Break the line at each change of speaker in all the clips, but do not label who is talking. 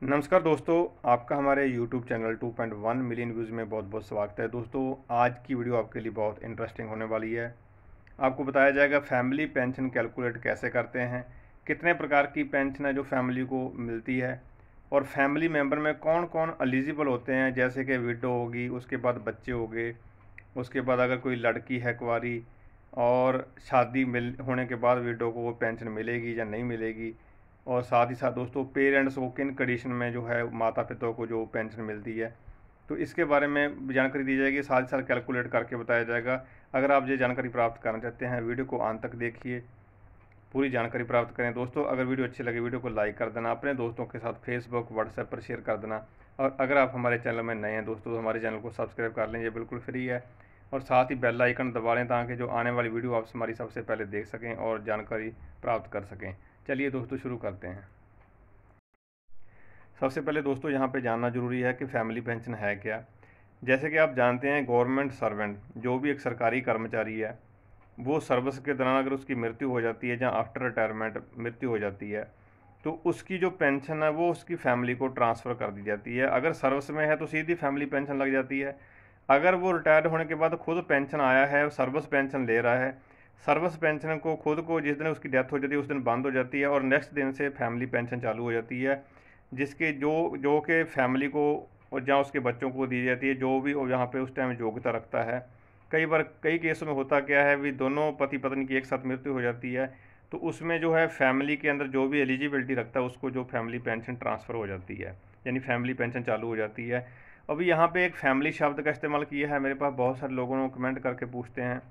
नमस्कार दोस्तों, आपका हमारे YouTube चैनल 2.1 मिलियन व्यूज़ में बहुत बहुत स्वागत है। दोस्तों, आज की वीडियो आपके लिए बहुत इंटरेस्टिंग होने वाली है। आपको बताया जाएगा फैमिली पेंशन कैलकुलेट कैसे करते हैं, कितने प्रकार की पेंशन है जो फैमिली को मिलती है, और फैमिली मेम्बर में कौन कौन एलिजिबल होते हैं, जैसे कि विडो होगी, उसके बाद बच्चे हो गए, उसके बाद अगर कोई लड़की है कुंवारी और शादी मिल होने के बाद विडो को वो पेंशन मिलेगी या नहीं मिलेगी, और साथ ही साथ दोस्तों पेरेंट्स को किन कंडीशन में जो है माता पिता को जो पेंशन मिलती है, तो इसके बारे में जानकारी दी जाएगी। साथ ही साथ कैलकुलेट करके बताया जाएगा। अगर आप ये जानकारी प्राप्त करना चाहते हैं, वीडियो को अंत तक देखिए, पूरी जानकारी प्राप्त करें। दोस्तों, अगर वीडियो अच्छी लगे वीडियो को लाइक कर देना, अपने दोस्तों के साथ फेसबुक व्हाट्सएप पर शेयर कर देना, और अगर आप हमारे चैनल में नए हैं दोस्तों तो हमारे चैनल को सब्सक्राइब कर लें, ये बिल्कुल फ्री है, और साथ ही बेल आइकन दबा लें ताकि जो आने वाली वीडियो आप हमारी सबसे पहले देख सकें और जानकारी प्राप्त कर सकें। चलिए दोस्तों, शुरू करते हैं। सबसे पहले दोस्तों यहाँ पे जानना जरूरी है कि फैमिली पेंशन है क्या। जैसे कि आप जानते हैं, गवर्नमेंट सर्वेंट जो भी एक सरकारी कर्मचारी है, वो सर्विस के दौरान अगर उसकी मृत्यु हो जाती है या आफ्टर रिटायरमेंट मृत्यु हो जाती है, तो उसकी जो पेंशन है वो उसकी फैमिली को ट्रांसफ़र कर दी जाती है। अगर सर्विस में है तो सीधी फैमिली पेंशन लग जाती है। अगर वो रिटायर्ड होने के बाद खुद पेंशन आया है, सर्विस पेंशन ले रहा है, सर्विस पेंशन को खुद को जिस दिन उसकी डेथ हो जाती है उस दिन बंद हो जाती है, और नेक्स्ट दिन से फैमिली पेंशन चालू हो जाती है, जिसके जो जो कि फैमिली को और जहाँ उसके बच्चों को दी जाती है, जो भी और यहाँ पे उस टाइम योग्यता रखता है। कई बार कई केसों में होता क्या है भी दोनों पति पत्नी की एक साथ मृत्यु हो जाती है, तो उसमें जो है फैमिली के अंदर जो भी एलिजिबिलिटी रखता है उसको जो फैमिली पेंशन ट्रांसफ़र हो जाती है, यानी फैमिली पेंशन चालू हो जाती है। अभी यहाँ पे एक फैमिली शब्द का इस्तेमाल किया है, मेरे पास बहुत सारे लोगों ने कमेंट करके पूछते हैं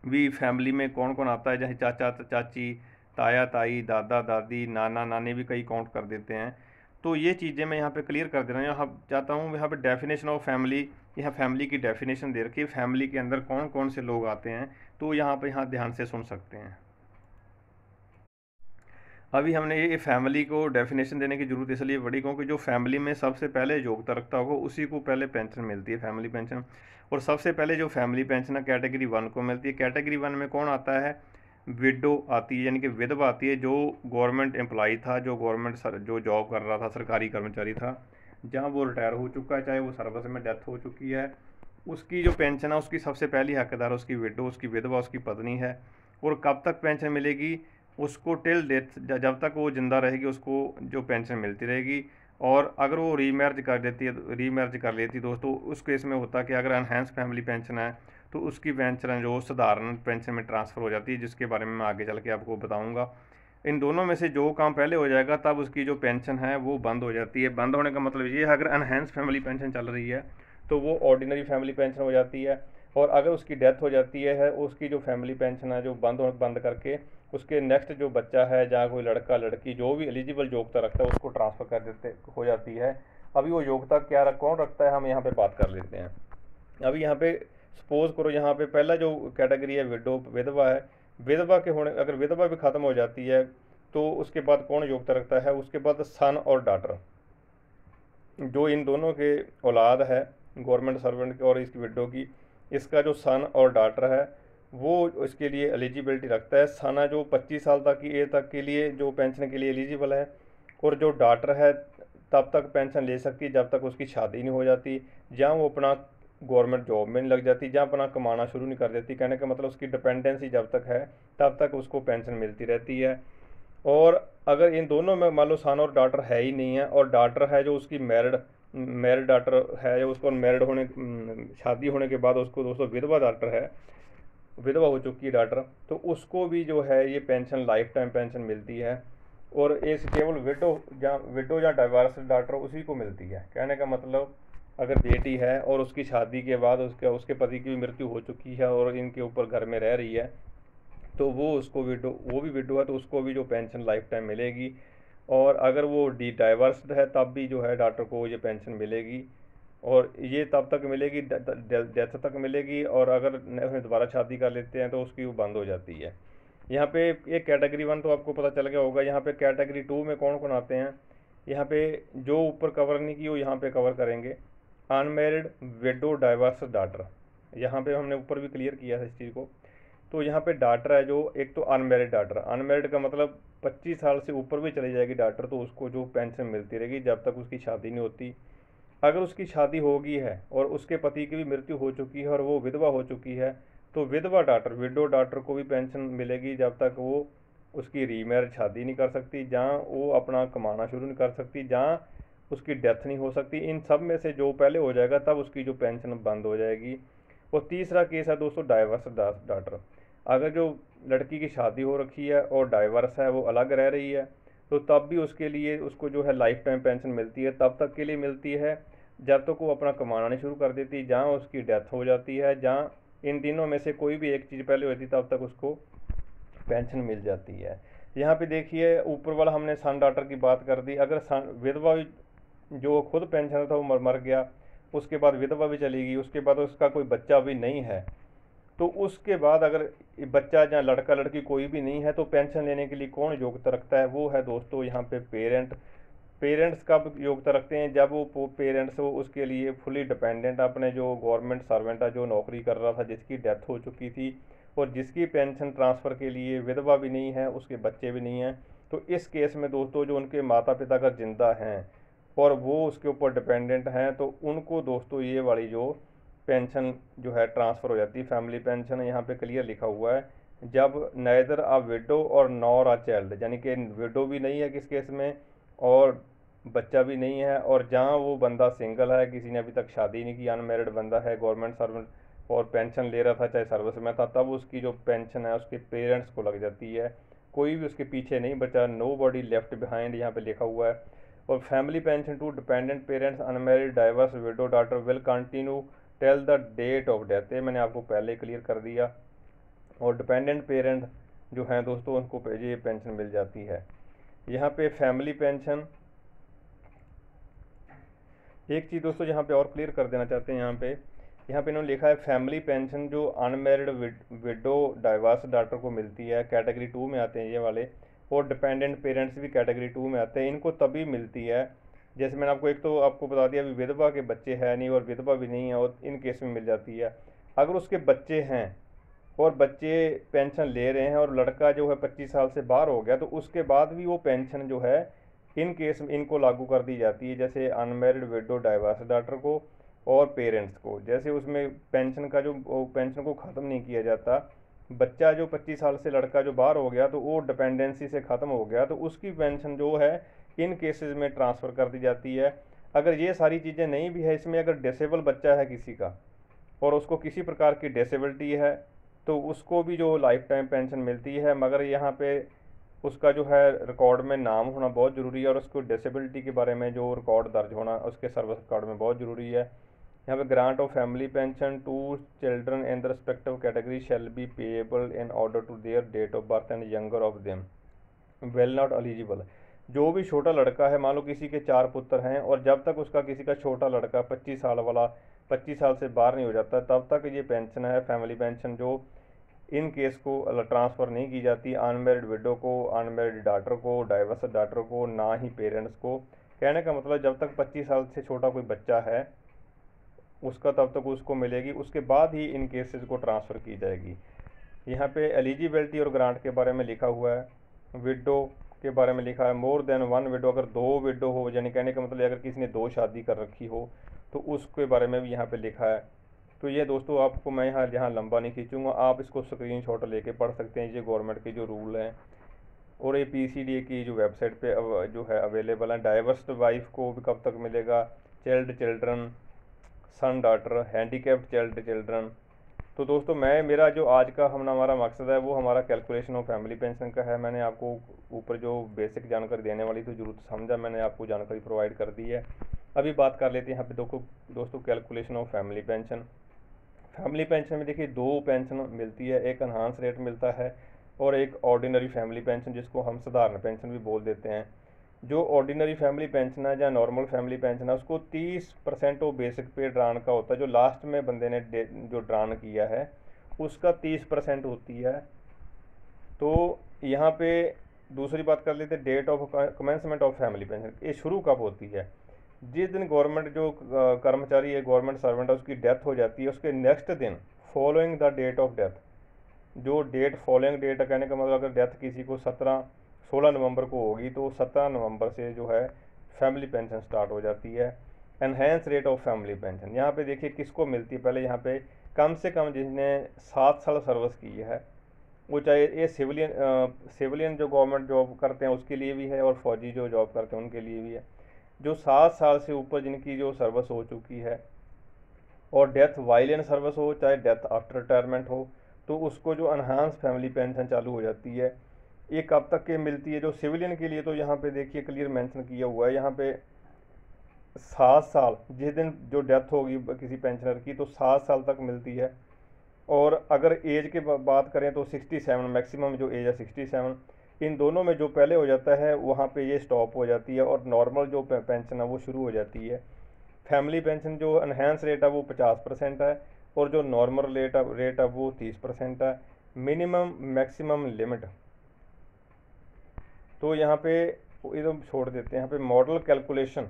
भी फैमिली में कौन कौन आता है, जैसे चाचा चाची, ताया ताई, दादा दादी, नाना नानी भी कई काउंट कर देते हैं। तो ये चीज़ें मैं यहाँ पे क्लियर कर दे रहा हूँ। यहाँ चाहता हूँ यहाँ पे डेफिनेशन ऑफ फैमिली, यहाँ फैमिली की डेफिनेशन दे रखी है, फैमिली के अंदर कौन कौन से लोग आते हैं, तो यहाँ ध्यान से सुन सकते हैं। अभी हमने ये फैमिली को डेफिनेशन देने की जरूरत इसलिए पड़ी क्योंकि जो फैमिली में सबसे पहले योग्यता रखता होगा उसी को पहले पेंशन मिलती है, फैमिली पेंशन। और सबसे पहले जो फैमिली पेंशन है कैटेगरी 1 को मिलती है। कैटेगरी 1 में कौन आता है? विडो आती है, यानी कि विधवा आती है, जो गवर्नमेंट एम्प्लॉई था, जो गवर्नमेंट जो जॉब कर रहा था, सरकारी कर्मचारी था, जहाँ वो रिटायर हो चुका है, चाहे वो सर्विस में डेथ हो चुकी है, उसकी जो पेंशन है उसकी सबसे पहली हकदार उसकी विडो, उसकी विधवा, उसकी पत्नी है। और कब तक पेंशन मिलेगी? उसको टिल डेथ, जब तक वो ज़िंदा रहेगी उसको जो पेंशन मिलती रहेगी। और अगर वो रीमैरिज कर देती है, रीमैरिज कर लेती है दोस्तों, उस केस में होता है कि अगर एनहेंस फैमिली पेंशन है तो उसकी पेंशन जो साधारण पेंशन में ट्रांसफ़र हो जाती है, जिसके बारे में मैं आगे चल के आपको बताऊंगा। इन दोनों में से जो काम पहले हो जाएगा तब उसकी जो पेंशन है वो बंद हो जाती है। बंद होने का मतलब ये है, अगर एनहेंस फैमिली पेंशन चल रही है तो वो ऑर्डिनरी फैमिली पेंशन हो जाती है, और अगर उसकी डेथ हो जाती है उसकी जो फैमिली पेंशन है जो बंद करके उसके नेक्स्ट जो बच्चा है, जहाँ कोई लड़का लड़की जो भी एलिजिबल योग्यता रखता है उसको ट्रांसफ़र कर देते हो जाती है। अभी वो योग्यता क्या कौन रखता है हम यहाँ पे बात कर लेते हैं। अभी यहाँ पे सपोज करो, यहाँ पे पहला जो कैटेगरी है विडो, विधवा है। विधवा के होने, अगर विधवा भी ख़त्म हो जाती है तो उसके बाद कौन योग्यता रखता है? उसके बाद सन और डॉटर, जो इन दोनों के औलाद है गवर्नमेंट सर्वेंट की और इसकी विडो की, इसका जो सन और डॉटर है वो इसके लिए एलिजिबिलिटी रखता है। सना जो 25 साल तक की एज तक के लिए जो पेंशन के लिए एलिजिबल है, और जो डॉटर है तब तक पेंशन ले सकती है जब तक उसकी शादी नहीं हो जाती, जहाँ वो अपना गवर्नमेंट जॉब में नहीं लग जाती, जहाँ अपना कमाना शुरू नहीं कर देती। कहने का मतलब उसकी डिपेंडेंसी जब तक है तब तक उसको पेंशन मिलती रहती है। और अगर इन दोनों में मान लो सन और डॉटर है ही नहीं है, और डॉटर है जो उसकी मैरिड मैरिड डॉटर है, जो उसको मैरिड होने शादी होने के बाद उसको दोस्तों विधवा डॉटर है, विधवा हो चुकी है डॉटर, तो उसको भी जो है ये पेंशन लाइफ टाइम पेंशन मिलती है। और इस केवल विडो या डाइवर्स डॉटर उसी को मिलती है। कहने का मतलब, अगर बेटी है और उसकी शादी के बाद उसके उसके पति की भी मृत्यु हो चुकी है और इनके ऊपर घर में रह रही है, तो वो भी विडो है तो उसको भी जो पेंशन लाइफ टाइम मिलेगी। और अगर वो डाइवर्स्ड है तब भी जो है डॉक्टर को ये पेंशन मिलेगी, और ये तब तक मिलेगी, डेथ तक मिलेगी। और अगर दोबारा शादी कर लेते हैं तो उसकी वो बंद हो जाती है। यहाँ पे एक कैटेगरी 1 तो आपको पता चल गया होगा। यहाँ पे कैटेगरी 2 में कौन कौन आते हैं, यहाँ पे जो ऊपर कवर नहीं की वो यहाँ पे कवर करेंगे। अनमेरिड विडो डाइवर्स डॉटर, यहाँ पे हमने ऊपर भी क्लियर किया है इस चीज़ को तो यहाँ पे डाटर है जो, एक तो अनमेरिड डाटर, अनमेरिड का मतलब 25 साल से ऊपर भी चली जाएगी डाटर तो उसको जो पेंशन मिलती रहेगी जब तक उसकी शादी नहीं होती। अगर उसकी शादी हो गई है और उसके पति की भी मृत्यु हो चुकी है और वो विधवा हो चुकी है तो विधवा डाटर, विडो डाटर को भी पेंशन मिलेगी जब तक वो उसकी रीमैरिज शादी नहीं कर सकती, जहाँ वो अपना कमाना शुरू नहीं कर सकती, जहाँ उसकी डेथ नहीं हो सकती। इन सब में से जो पहले हो जाएगा तब उसकी जो पेंशन बंद हो जाएगी। और तीसरा केस है दोस्तों डाइवर्स डाटर। अगर जो लड़की की शादी हो रखी है और डाइवर्स है, वो अलग रह रही है, तो तब भी उसके लिए उसको जो है लाइफ टाइम पेंशन मिलती है, तब तक के लिए मिलती है जब तक वो अपना कमाना नहीं शुरू कर देती, जहाँ उसकी डेथ हो जाती है, जहाँ इन तीनों में से कोई भी एक चीज़ पहले होती तब तक उसको पेंशन मिल जाती है। यहाँ पे देखिए ऊपर वाला हमने सन डाटर की बात कर दी। अगर सन विधवा जो खुद पेंशनर था वो मर गया, उसके बाद विधवा भी चली गई, उसके बाद उसका कोई बच्चा भी नहीं है, तो उसके बाद अगर बच्चा या लड़का लड़की कोई भी नहीं है तो पेंशन लेने के लिए कौन योग्यता रखता है? वो है दोस्तों यहाँ पे पेरेंट। पेरेंट्स कब योग्यता रखते हैं? जब वो पेरेंट्स हो उसके लिए फुली डिपेंडेंट, अपने जो गवर्नमेंट सर्वेंट है जो नौकरी कर रहा था, जिसकी डेथ हो चुकी थी और जिसकी पेंशन ट्रांसफ़र के लिए विधवा भी नहीं है, उसके बच्चे भी नहीं हैं, तो इस केस में दोस्तों जो उनके माता पिता अगर जिंदा हैं और वो उसके ऊपर डिपेंडेंट हैं तो उनको दोस्तों ये वाली जो पेंशन जो है ट्रांसफ़र हो जाती है, फैमिली पेंशन। यहाँ पे क्लियर लिखा हुआ है, जब नाइदर अ विडो और नॉर अ चाइल्ड, यानी कि विडो भी नहीं है किस केस में और बच्चा भी नहीं है, और जहाँ वो बंदा सिंगल है, किसी ने अभी तक शादी नहीं की, अनमेरिड बंदा है, गवर्नमेंट सर्वेंट और पेंशन ले रहा था चाहे सर्विस में था, तब उसकी जो पेंशन है उसके पेरेंट्स को लग जाती है, कोई भी उसके पीछे नहीं बचा, नो बॉडी लेफ्ट बिहाइंड यहाँ पे लिखा हुआ है। और family pension to dependent parents unmarried divorce widow daughter will continue till the date of death, ये मैंने आपको पहले क्लियर कर दिया। और डिपेंडेंट पेरेंट जो हैं दोस्तों उनको ये पेंशन मिल जाती है। यहाँ पे फैमिली पेंशन, एक चीज़ दोस्तों यहाँ पे और क्लियर कर देना चाहते हैं, यहाँ पे इन्होंने लिखा है फैमिली पेंशन जो अनमेरिड विडो डाइवर्स डॉटर को मिलती है, कैटेगरी 2 में आते हैं ये वाले, और डिपेंडेंट पेरेंट्स भी कैटेगरी 2 में आते हैं, इनको तभी मिलती है जैसे मैंने आपको एक तो आपको बता दिया अभी विधवा के बच्चे हैं नहीं और विधवा भी नहीं है, और इन केस में मिल जाती है। अगर उसके बच्चे हैं और बच्चे पेंशन ले रहे हैं और लड़का जो है 25 साल से बाहर हो गया तो उसके बाद भी वो पेंशन जो है इन केस में इनको लागू कर दी जाती है, जैसे अनमेरिड विडो डाइवर्स डॉटर को और पेरेंट्स को। जैसे उसमें पेंशन का जो पेंशन को ख़त्म नहीं किया जाता, बच्चा जो 25 साल से लड़का जो बाहर हो गया तो वो डिपेंडेंसी से ख़त्म हो गया तो उसकी पेंशन जो है इन केसेस में ट्रांसफ़र कर दी जाती है। अगर ये सारी चीज़ें नहीं भी है इसमें, अगर डिसेबल बच्चा है किसी का और उसको किसी प्रकार की डिसेबिलिटी है तो उसको भी जो लाइफ टाइम पेंशन मिलती है, मगर यहाँ पे उसका जो है रिकॉर्ड में नाम होना बहुत ज़रूरी है और उसको डिसेबिलिटी के बारे में जो रिकॉर्ड दर्ज होना उसके सर्विस रिकॉर्ड में बहुत ज़रूरी है। यहाँ पे grant of family pension to children in the respective category shall be payable in order to their date of birth and younger of them will not eligible. जो भी छोटा लड़का है, मान लो किसी के 4 पुत्र हैं और जब तक उसका किसी का छोटा लड़का 25 साल वाला 25 साल से बाहर नहीं हो जाता तब तक ये पेंशन है फैमिली पेंशन जो इन केस को ट्रांसफ़र नहीं की जाती अनमेरिड विडो को, अनमेरिड डॉटर को, डाइवर्स डॉटर को, ना ही पेरेंट्स को। कहने का मतलब जब तक 25 साल से छोटा कोई बच्चा है उसका तब तक उसको मिलेगी, उसके बाद ही इन केसेस को ट्रांसफ़र की जाएगी। यहाँ पे एलिजिबिलिटी और ग्रांट के बारे में लिखा हुआ है। विडो के बारे में लिखा है मोर देन वन विडो, अगर 2 विडो हो, यानी कहने का मतलब अगर किसी ने 2 शादी कर रखी हो तो उसके बारे में भी यहाँ पे लिखा है। तो ये दोस्तों आपको मैं यहाँ लंबा नहीं खींचूंगा, आप इसको स्क्रीनशॉट लेके पढ़ सकते हैं, ये गवर्नमेंट के जो रूल हैं और ये PCDA की जो वेबसाइट पे जो है अवेलेबल है। डाइवर्स्ड वाइफ को भी कब तक मिलेगा, children, son daughter, handicapped children. तो दोस्तों मेरा जो आज का हमारा मकसद है वो हमारा कैलकुलेशन ऑफ फैमिली पेंशन का है। मैंने आपको ऊपर जो बेसिक जानकारी देने वाली थी जरूरत समझा, मैंने आपको जानकारी प्रोवाइड कर दी है। अभी बात कर लेते हैं यहाँ पे दोस्तों calculation of family pension. Family pension में देखिए 2 पेंशन मिलती है, एक एनहांस रेट मिलता है और एक ऑर्डिनरी फैमिली पेंशन जिसको हम साधारण पेंशन भी बोल देते हैं। जो ऑर्डिनरी फैमिली पेंशन है या नॉर्मल फैमिली पेंशन है उसको 30% ऑफ बेसिक पे ड्रान का होता है, जो लास्ट में बंदे ने जो ड्रान किया है उसका 30% होती है। तो यहाँ पे दूसरी बात कर लेते हैं date of commencement of family pension, ये शुरू कब होती है? जिस दिन गवर्नमेंट जो कर्मचारी है, गवर्नमेंट सर्वेंट है, उसकी डेथ हो जाती है उसके नेक्स्ट दिन following the date of death, जो डेट फॉलोइंग डेट, कहने का मतलब अगर डेथ किसी को 16 नवंबर को होगी तो 17 नवंबर से जो है फैमिली पेंशन स्टार्ट हो जाती है। Enhance rate of family pension, यहाँ पे देखिए किसको मिलती है। पहले यहाँ पे कम से कम जिसने 7 साल सर्विस की है, वो चाहे ये सिविलियन जो गवर्नमेंट जॉब करते हैं उसके लिए भी है, और फौजी जो जॉब करते हैं उनके लिए भी है। जो 7 साल से ऊपर जिनकी जो सर्विस हो चुकी है, और डेथ वाइल इन सर्विस हो चाहे डेथ आफ्टर रिटायरमेंट हो, तो उसको जो अनहांस फैमिली पेंशन चालू हो जाती है। ये कब तक के मिलती है जो सिविलियन के लिए, तो यहाँ पे देखिए क्लियर मेंशन किया हुआ है यहाँ पे 7 साल, जिस दिन जो डेथ होगी किसी पेंशनर की तो 7 साल तक मिलती है। और अगर एज के बात करें तो 67, मैक्सिमम जो एज है 67। इन दोनों में जो पहले हो जाता है वहाँ पे ये स्टॉप हो जाती है, और नॉर्मल जो पेंशन है वो शुरू हो जाती है। फैमिली पेंशन जो एनहेंस रेट है वो 50% है, और जो नॉर्मल रेट है वो 30% है। मिनिमम मैक्सिमम लिमिट, तो यहाँ पे ये तो छोड़ देते हैं। यहाँ पे मॉडल कैलकुलेशन,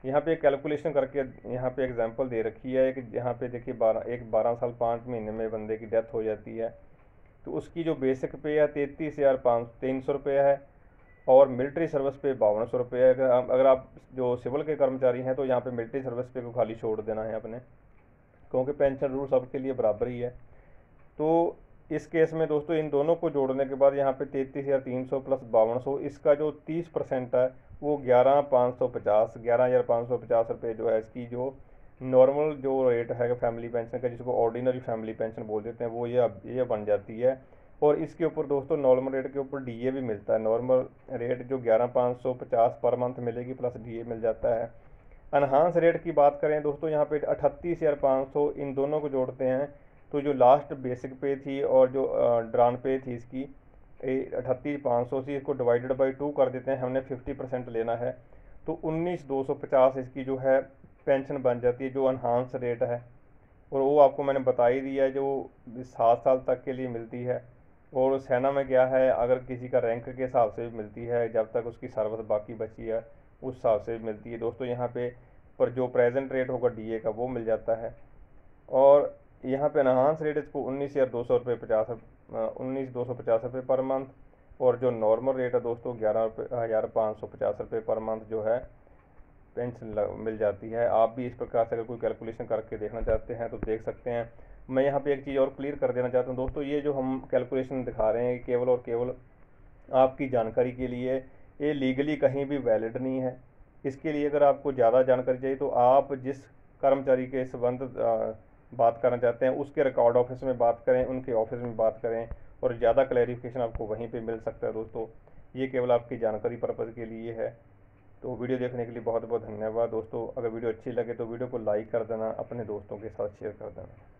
यहाँ पे कैलकुलेशन करके यहाँ पे एग्जांपल दे रखी है कि यहाँ पे देखिए 12 साल 5 महीने में बंदे की डेथ हो जाती है, तो उसकी जो बेसिक पे है 33,300 रुपये है, और मिलिट्री सर्विस पे 5200 रुपये है। अगर आप जो सिविल के कर्मचारी हैं तो यहाँ पे मिलिट्री सर्विस पे को खाली छोड़ देना है अपने, क्योंकि पेंशन रूल सबके लिए बराबर ही है। तो इस केस में दोस्तों इन दोनों को जोड़ने के बाद यहाँ पे 33,300 प्लस 5200, इसका जो 30% है वो 11,550 जो है इसकी जो नॉर्मल जो रेट है फैमिली पेंशन का, जिसको ऑर्डिनरी फैमिली पेंशन बोल देते हैं, वो ये बन जाती है। और इसके ऊपर दोस्तों नॉर्मल रेट के ऊपर डीए भी मिलता है। नॉर्मल रेट जो 11,550 पर मंथ मिलेगी, प्लस डीए मिल जाता है। अनहांस रेट की बात करें दोस्तों, यहाँ पे 38,500, इन दोनों को जोड़ते हैं तो जो लास्ट बेसिक पे थी और जो ड्रान पे थी इसकी 38,500 से इसको डिवाइडेड बाई 2 कर देते हैं, हमने 50% लेना है, तो 19,250 इसकी जो है पेंशन बन जाती है जो अनहांस रेट है। और वो आपको मैंने बता ही दिया है, जो 7 साल तक के लिए मिलती है। और सेना में क्या है, अगर किसी का रैंक के हिसाब से भी मिलती है, जब तक उसकी सर्विस बाकी बची है उस हिसाब से भी मिलती है दोस्तों। यहाँ पे पर जो प्रेजेंट रेट होगा डीए का वो मिल जाता है। और यहाँ पे एनहांस रेट इसको 19,250 रुपये पर मंथ, और जो नॉर्मल रेट है दोस्तों 11,550 रुपये पर मंथ जो है पेंशन मिल जाती है। आप भी इस प्रकार से अगर कोई कैलकुलेशन करके देखना चाहते हैं तो देख सकते हैं। मैं यहाँ पे एक चीज़ और क्लियर कर देना चाहता हूँ दोस्तों, ये जो हम कैलकुलेशन दिखा रहे हैं केवल और केवल आपकी जानकारी के लिए, ये लीगली कहीं भी वैलिड नहीं है। इसके लिए अगर आपको ज़्यादा जानकारी चाहिए तो आप जिस कर्मचारी के संबंध बात करना चाहते हैं उसके रिकॉर्ड ऑफिस में बात करें, उनके ऑफिस में बात करें, और ज़्यादा क्लैरिफिकेशन आपको वहीं पे मिल सकता है दोस्तों। ये केवल आपकी जानकारी पर्पज़ के लिए है। तो वीडियो देखने के लिए बहुत बहुत धन्यवाद दोस्तों। अगर वीडियो अच्छी लगे तो वीडियो को लाइक कर देना, अपने दोस्तों के साथ शेयर कर देना।